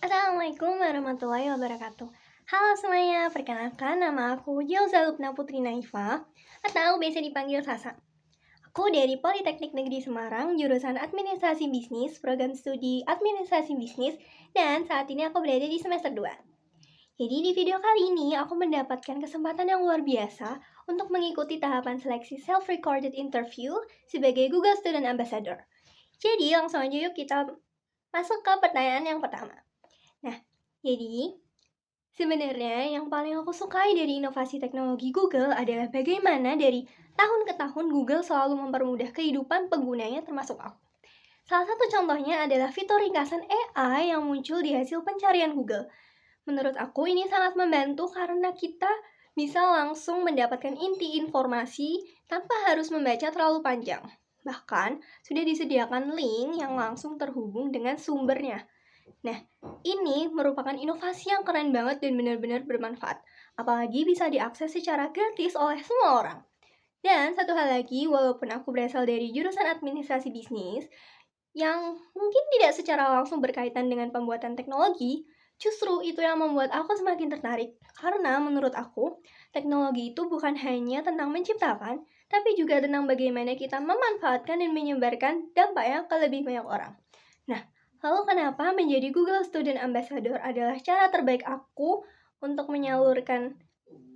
Assalamualaikum warahmatullahi wabarakatuh. Halo semuanya, perkenalkan nama aku Yauza Lubna Putri Naifa atau biasa dipanggil Sasa. Aku dari Politeknik Negeri Semarang, jurusan Administrasi Bisnis, program studi Administrasi Bisnis, dan saat ini aku berada di semester 2. Jadi di video kali ini aku mendapatkan kesempatan yang luar biasa untuk mengikuti tahapan seleksi self-recorded interview sebagai Google Student Ambassador. Jadi langsung aja yuk kita masuk ke pertanyaan yang pertama. Nah, jadi sebenarnya yang paling aku sukai dari inovasi teknologi Google adalah bagaimana dari tahun ke tahun Google selalu mempermudah kehidupan penggunanya termasuk aku. Salah satu contohnya adalah fitur ringkasan AI yang muncul di hasil pencarian Google. Menurut aku ini sangat membantu karena kita bisa langsung mendapatkan inti informasi tanpa harus membaca terlalu panjang. Bahkan sudah disediakan link yang langsung terhubung dengan sumbernya. Nah, ini merupakan inovasi yang keren banget dan benar-benar bermanfaat. Apalagi bisa diakses secara gratis oleh semua orang. Dan satu hal lagi, walaupun aku berasal dari jurusan administrasi bisnis, yang mungkin tidak secara langsung berkaitan dengan pembuatan teknologi, justru itu yang membuat aku semakin tertarik. Karena menurut aku, teknologi itu bukan hanya tentang menciptakan, tapi juga tentang bagaimana kita memanfaatkan dan menyebarkan dampaknya ke lebih banyak orang. Nah, lalu kenapa menjadi Google Student Ambassador adalah cara terbaik aku untuk menyalurkan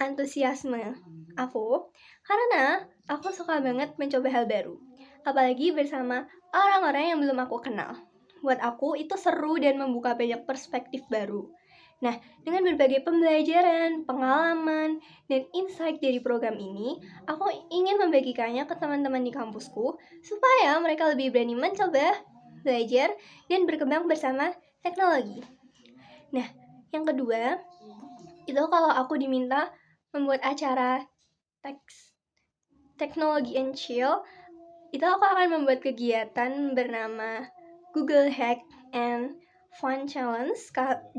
antusiasme aku? Karena aku suka banget mencoba hal baru, apalagi bersama orang-orang yang belum aku kenal. Buat aku itu seru dan membuka banyak perspektif baru. Nah, dengan berbagai pembelajaran, pengalaman, dan insight dari program ini, aku ingin membagikannya ke teman-teman di kampusku supaya mereka lebih berani mencoba, belajar, dan berkembang bersama teknologi. Nah, yang kedua, itu kalau aku diminta membuat acara teknologi and chill, itu aku akan membuat kegiatan bernama Google Hack and Fun Challenge.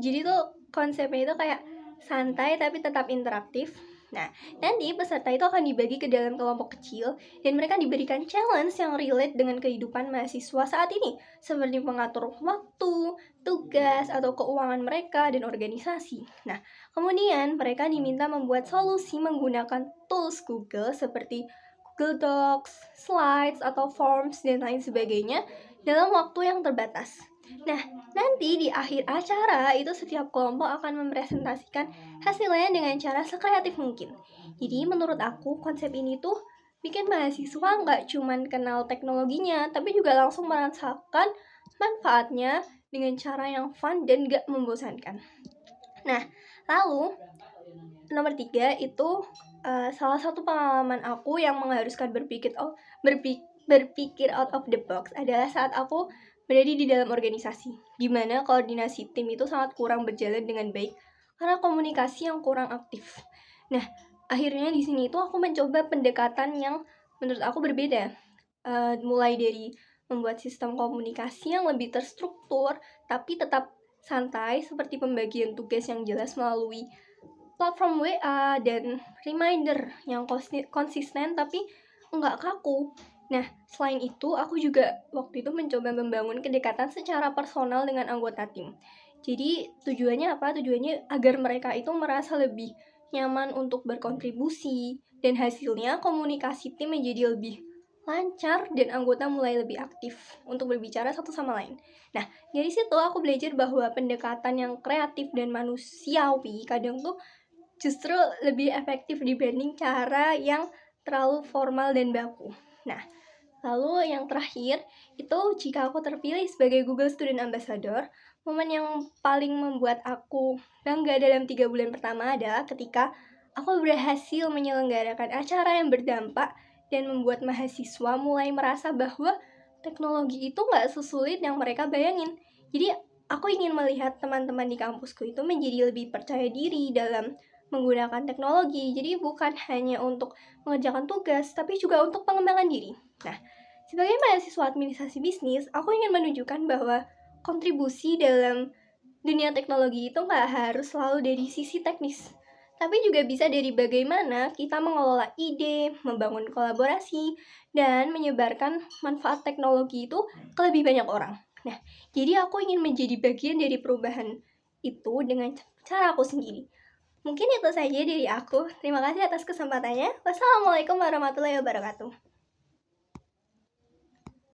Jadi tuh konsepnya itu kayak santai tapi tetap interaktif. Nah, nanti peserta itu akan dibagi ke dalam kelompok kecil dan mereka diberikan challenge yang relate dengan kehidupan mahasiswa saat ini, seperti mengatur waktu, tugas, atau keuangan mereka dan organisasi. Nah, kemudian mereka diminta membuat solusi menggunakan tools Google seperti Google Docs, Slides, atau Forms, dan lain sebagainya dalam waktu yang terbatas. Nah, nanti di akhir acara itu setiap kelompok akan mempresentasikan hasilnya dengan cara sekreatif mungkin. Jadi menurut aku konsep ini tuh bikin mahasiswa nggak cuman kenal teknologinya, tapi juga langsung merasakan manfaatnya dengan cara yang fun dan nggak membosankan. Nah, lalu nomor 3 itu salah satu pengalaman aku yang mengharuskan berpikir out of the box adalah saat aku berada di dalam organisasi, di mana koordinasi tim itu sangat kurang berjalan dengan baik karena komunikasi yang kurang aktif. Nah, akhirnya di sini itu aku mencoba pendekatan yang menurut aku berbeda, mulai dari membuat sistem komunikasi yang lebih terstruktur, tapi tetap santai seperti pembagian tugas yang jelas melalui platform WA dan reminder yang konsisten tapi enggak kaku. Nah, selain itu, aku juga waktu itu mencoba membangun kedekatan secara personal dengan anggota tim. Jadi, tujuannya apa? Tujuannya agar mereka itu merasa lebih nyaman untuk berkontribusi, dan hasilnya komunikasi tim menjadi lebih lancar dan anggota mulai lebih aktif untuk berbicara satu sama lain. Nah, dari situ aku belajar bahwa pendekatan yang kreatif dan manusiawi kadang tuh justru lebih efektif dibanding cara yang terlalu formal dan baku. Nah, lalu yang terakhir, itu jika aku terpilih sebagai Google Student Ambassador, momen yang paling membuat aku bangga dalam 3 bulan pertama adalah ketika aku berhasil menyelenggarakan acara yang berdampak dan membuat mahasiswa mulai merasa bahwa teknologi itu nggak sesulit yang mereka bayangin. Jadi, aku ingin melihat teman-teman di kampusku itu menjadi lebih percaya diri dalam menggunakan teknologi. Jadi bukan hanya untuk mengerjakan tugas, tapi juga untuk pengembangan diri. Nah, sebagai mahasiswa administrasi bisnis, aku ingin menunjukkan bahwa kontribusi dalam dunia teknologi itu nggak harus selalu dari sisi teknis, tapi juga bisa dari bagaimana kita mengelola ide, membangun kolaborasi, dan menyebarkan manfaat teknologi itu ke lebih banyak orang. Nah, jadi aku ingin menjadi bagian dari perubahan itu dengan cara aku sendiri. Mungkin itu saja dari aku. Terima kasih atas kesempatannya. Wassalamualaikum warahmatullahi wabarakatuh.